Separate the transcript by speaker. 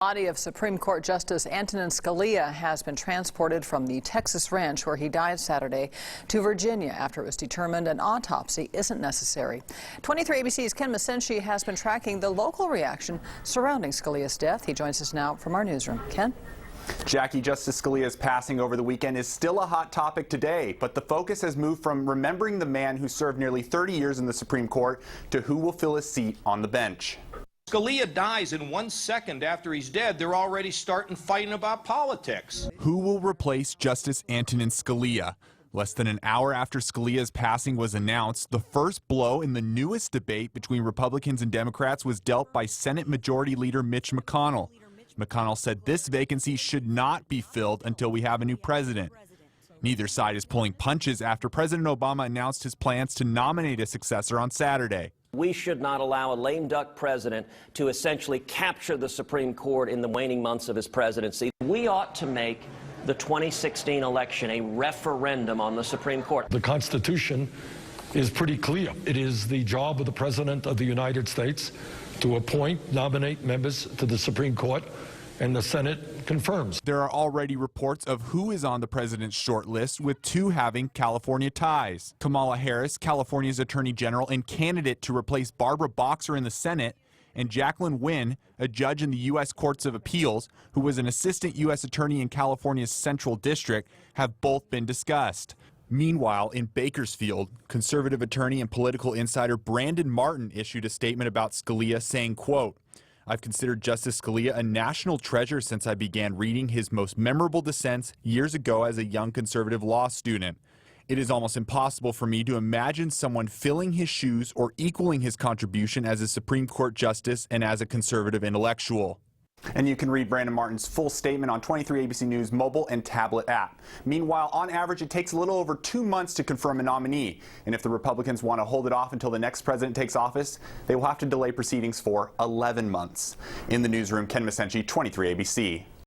Speaker 1: The body of Supreme Court Justice Antonin Scalia has been transported from the Texas ranch where he died Saturday to Virginia after it was determined an autopsy isn't necessary. 23 ABC's Ken Masenchi has been tracking the local reaction surrounding Scalia's death. He joins us now from our newsroom. Ken?
Speaker 2: Jackie, Justice Scalia's passing over the weekend is still a hot topic today, but the focus has moved from remembering the man who served nearly 30 years in the Supreme Court to who will fill his seat on the bench.
Speaker 3: Scalia dies, and 1 second after he's dead, they're already starting fighting about politics.
Speaker 4: Who will replace Justice Antonin Scalia? Less than an hour after Scalia's passing was announced, the first blow in the newest debate between Republicans and Democrats was dealt by Senate Majority Leader Mitch McConnell. McConnell said this vacancy should not be filled until we have a new president. Neither side is pulling punches after President Obama announced his plans to nominate a successor on Saturday.
Speaker 5: We should not allow a lame duck president to essentially capture the Supreme Court in the waning months of his presidency. We ought to make the 2016 election a referendum on the Supreme Court.
Speaker 6: The Constitution is pretty clear. It is the job of the President of the United States to appoint, nominate members to the Supreme Court, and the Senate confirms.
Speaker 4: There are already reports of who is on the president's short list, with two having California ties. Kamala Harris, California's Attorney General and candidate to replace Barbara Boxer in the Senate, and Jacqueline Wynn, a judge in the U.S. Courts of Appeals, who was an assistant U.S. attorney in California's Central District, have both been discussed. Meanwhile, in Bakersfield, conservative attorney and political insider Brandon Martin issued a statement about Scalia saying, quote, "I've considered Justice Scalia a national treasure since I began reading his most memorable dissents years ago as a young conservative law student. It is almost impossible for me to imagine someone filling his shoes or equaling his contribution as a Supreme Court justice and as a conservative intellectual."
Speaker 2: And you can read Brandon Martin's full statement on 23 ABC News mobile and tablet app. Meanwhile, on average, it takes a little over 2 months to confirm a nominee. And if the Republicans want to hold it off until the next president takes office, they will have to delay proceedings for 11 months. In the newsroom, Ken Masenchi, 23 ABC.